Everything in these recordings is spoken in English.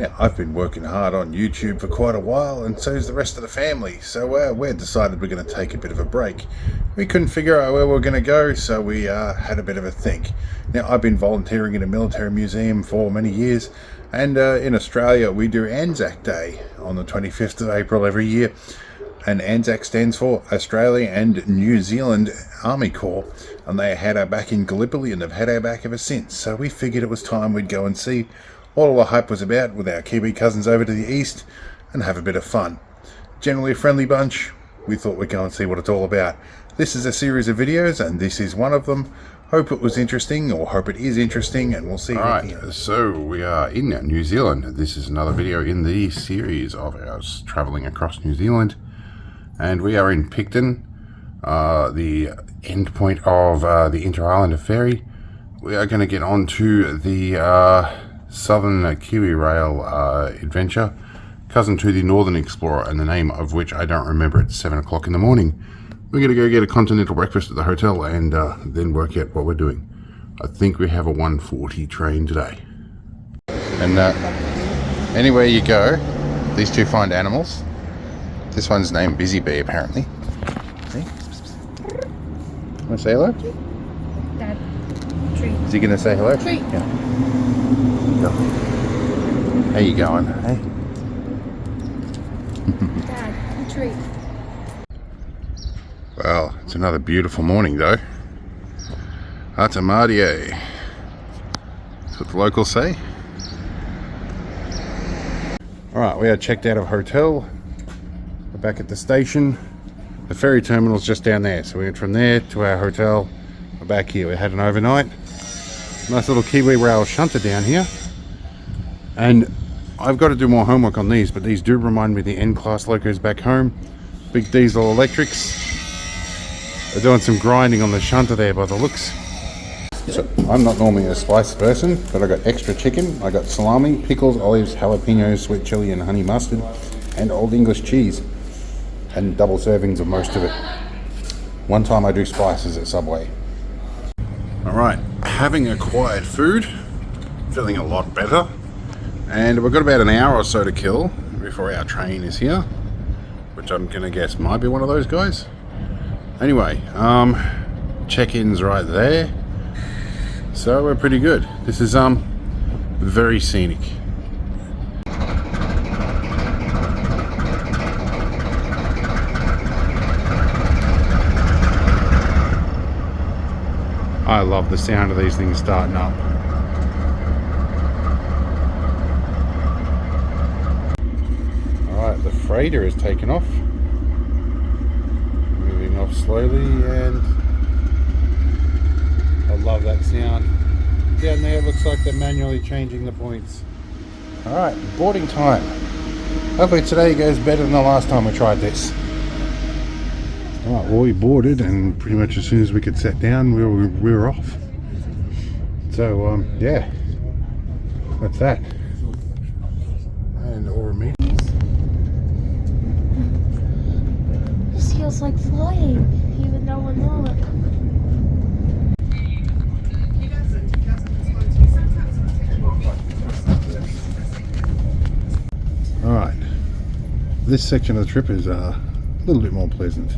Now, I've been working hard on YouTube for quite a while, and so's the rest of the family, so we decided we're going to take a bit of a break. We couldn't figure out where we were going to go, so we had a bit of a think. Now, I've been volunteering in a military museum for many years, and in Australia we do Anzac Day on the 25th of April every year. And Anzac stands for Australia and New Zealand Army Corps, and they had our back in Gallipoli and they've had our back ever since. So we figured it was time we'd go and see what all the hype was about with our Kiwi cousins over to the east and have a bit of fun. Generally a friendly bunch, we thought we'd go and see what it's all about. This is a series of videos and this is one of them. Hope it was interesting, or hope it is interesting, and we'll see you at the end. So we are in New Zealand. This is another video in the series of ours travelling across New Zealand. And we are in Picton, the end point of the Inter-Islander Ferry. We are going to get on to the Southern Kiwi Rail adventure, cousin to the Northern Explorer, and the name of which I don't remember. It's 7 o'clock in the morning. We're going to go get a continental breakfast at the hotel and then work out what we're doing. I think we have a 1:40 train today. And anywhere you go, these two find animals. This one's named Busy Bee, apparently. Hey. Want to say hello? Dad. Tree. Is he going to say hello? Tree. Yeah. Go. How you going? Hey. Dad. Tree. Well, it's another beautiful morning, though. Atamadia. That's what the locals say. Alright, we are checked out of hotel. We're back at the station. The ferry terminal's just down there, so we went from there to our hotel. We're back here. We had an overnight. Nice little Kiwi Rail shunter down here. And I've got to do more homework on these, but these do remind me of the N-Class locos back home. Big diesel electrics. They're doing some grinding on the shunter there by the looks. So I'm not normally a spice person, but I got extra chicken. I got salami, pickles, olives, jalapenos, sweet chili, and honey mustard, and Old English cheese. And double servings of most of it. One time I do spices at Subway. Alright, having acquired food, feeling a lot better, and we've got about an hour or so to kill before our train is here, which I'm gonna guess might be one of those guys. Anyway, check-in's right there, so we're pretty good. This is very scenic. I love the sound of these things starting up. Alright, the freighter is taken off. Moving off slowly, and I love that sound. Down there it looks like they're manually changing the points. Alright, boarding time. Hopefully today goes better than the last time we tried this. Alright, well, we boarded, and pretty much as soon as we could sit down, we were off. So, yeah, that's that. And or me. This feels like flying, even though we're not. Alright, this section of the trip is a little bit more pleasant.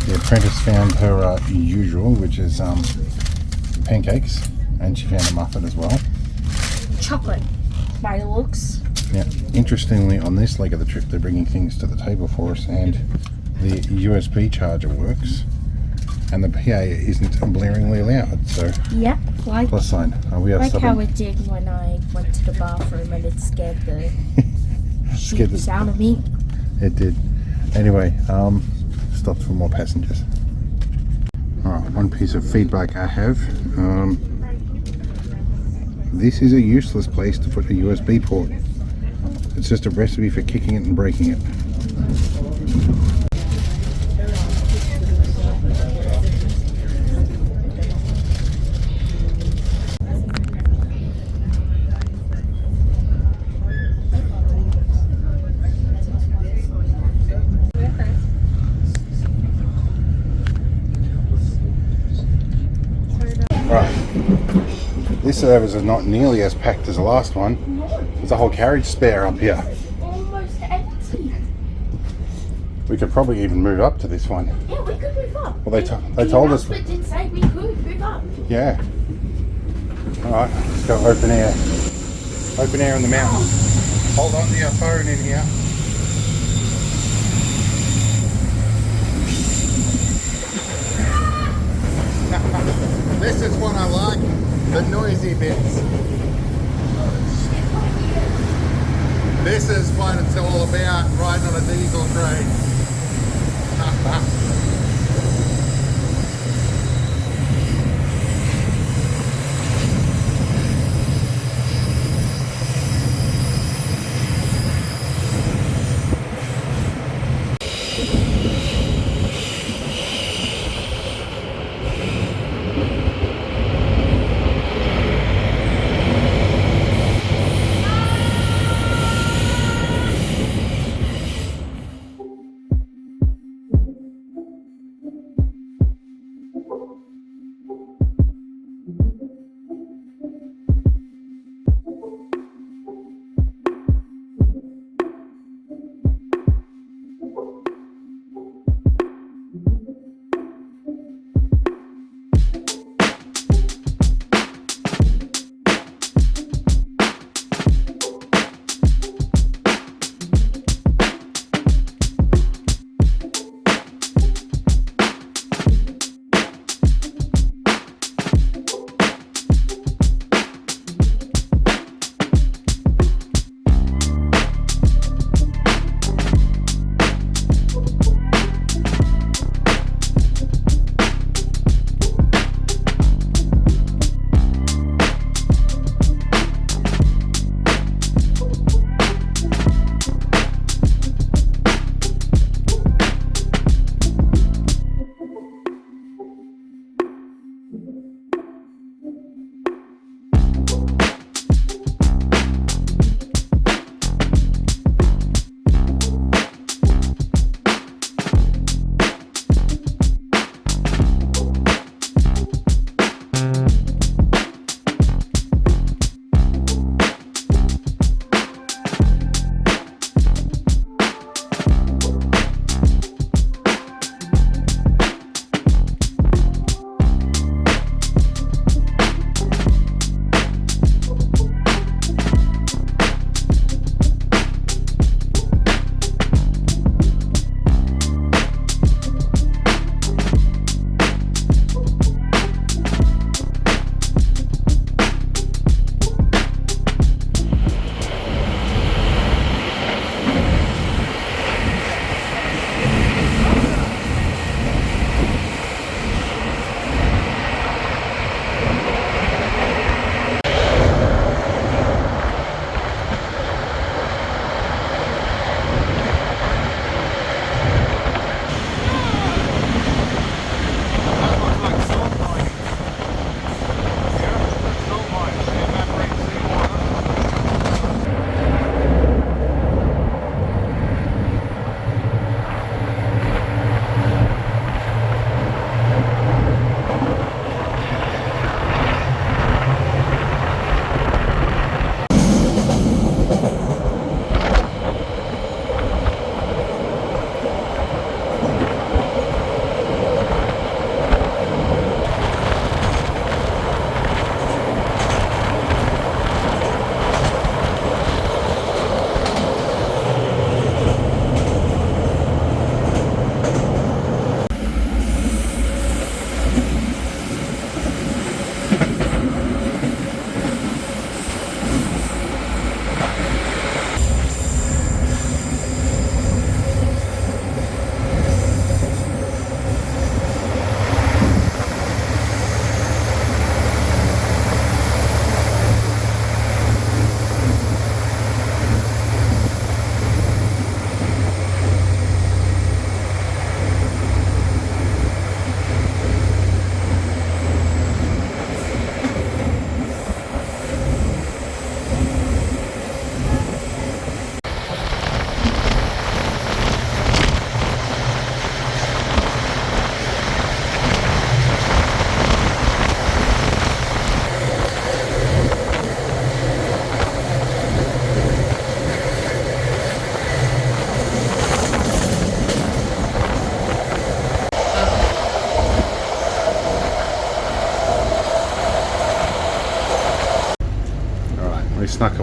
The apprentice found her usual, which is pancakes, and she found a muffin as well. Chocolate, by the looks. Yeah. Interestingly, on this leg of the trip, they're bringing things to the table for us, and the USB charger works, and the PA isn't blaringly loud. So yeah, like plus sign. We are like stubborn. how it did when I went to the bathroom and it scared the sheeps out of me. It did. Anyway, stopped for more passengers. Alright, one piece of feedback I have. This is a useless place to put a USB port. It's just a recipe for kicking it and breaking it. This service is not nearly as packed as the last one. There's a whole carriage spare up here. Almost empty. We could probably even move up to this one. Yeah, we could move up. Well, they told us. But did say we could move up. Yeah. All right, let's go open air. Open air on the mountain. Hold on to your phone in here. This is what I like, the noisy bits. This is what it's all about, riding on a diesel train.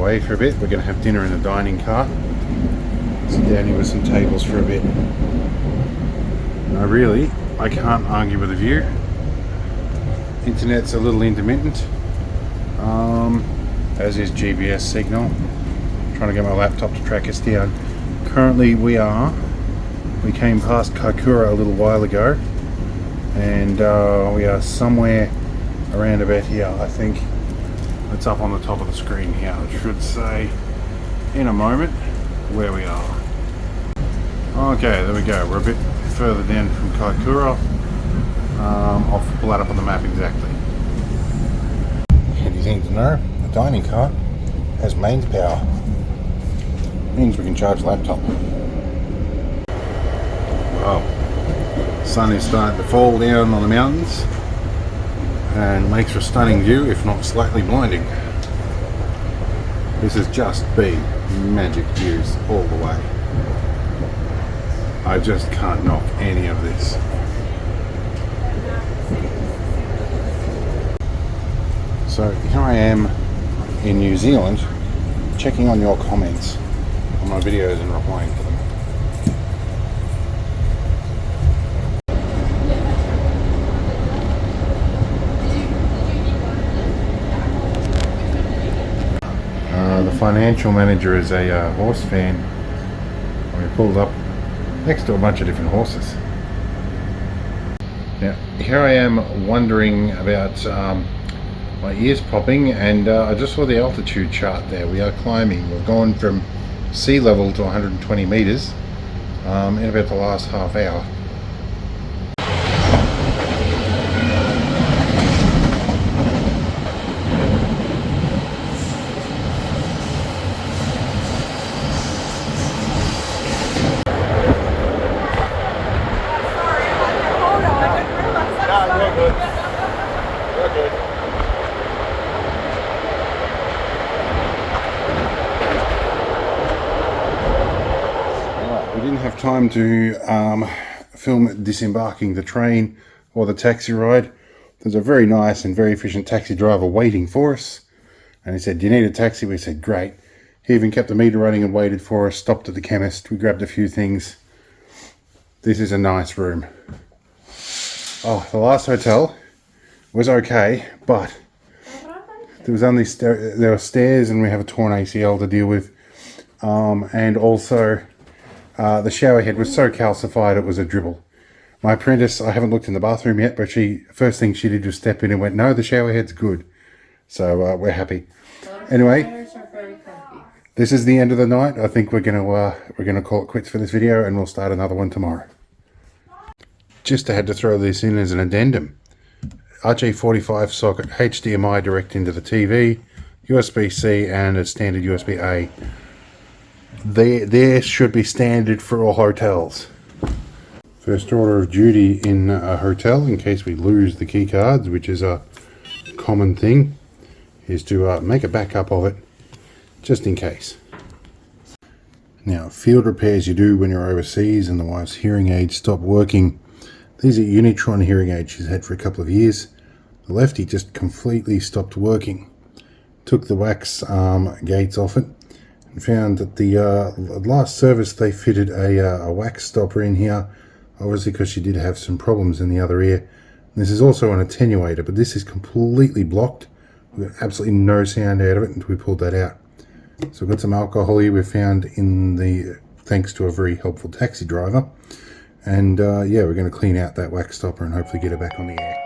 away for a bit. We're going to have dinner in the dining car. Sit down here with some tables for a bit. No, I can't argue with the view. Internet's a little intermittent, as is GPS signal. Trying to get my laptop to track us down. Currently we came past Kaikoura a little while ago, and we are somewhere around about here. I think it's up on the top of the screen here. It should say in a moment where we are. Okay, there we go. We're a bit further down from Kaikoura. I'll pull that up on the map exactly. Handy thing to know, the dining car has mains power. Means we can charge the laptop. Wow. Sun is starting to fall down on the mountains and makes for a stunning view, if not slightly blinding. This has just been magic views all the way. I just can't knock any of this. So here I am in New Zealand, checking on your comments on my videos and replying to them. The financial manager is a horse fan. We pulled up next to a bunch of different horses. Now here I am wondering about my ears popping, and I just saw the altitude chart there. We are climbing. We've gone from sea level to 120 meters in about the last half hour. We didn't have time to film disembarking the train or the taxi ride. There's a very nice and very efficient taxi driver waiting for us, and he said, "Do you need a taxi?" We said, "Great." He even kept the meter running and waited for us, stopped at the chemist, we grabbed a few things. This is a nice room. Oh, the last hotel was okay, but there was only there were stairs, and we have a torn ACL to deal with, and also the shower head was so calcified it was a dribble. My apprentice, I haven't looked in the bathroom yet, but first thing she did was step in and went, "No, the shower head's good." So we're happy. Anyway, this is the end of the night. I think we're gonna call it quits for this video, and we'll start another one tomorrow. Just had to throw this in as an addendum. RJ45 socket, HDMI direct into the TV, USB-C and a standard USB-A. There should be standard for all hotels. First order of duty in a hotel, in case we lose the key cards, which is a common thing, is to make a backup of it, just in case. Now, field repairs you do when you're overseas and the wife's hearing aids stop working. These are Unitron hearing aids she's had for a couple of years. The lefty just completely stopped working. Took the wax gates off it and found that the last service they fitted a wax stopper in here, obviously because she did have some problems in the other ear. This is also an attenuator, but this is completely blocked. We got absolutely no sound out of it until we pulled that out. So we've got some alcohol here we found thanks to a very helpful taxi driver. And yeah, we're going to clean out that wax stopper and hopefully get it back on the air.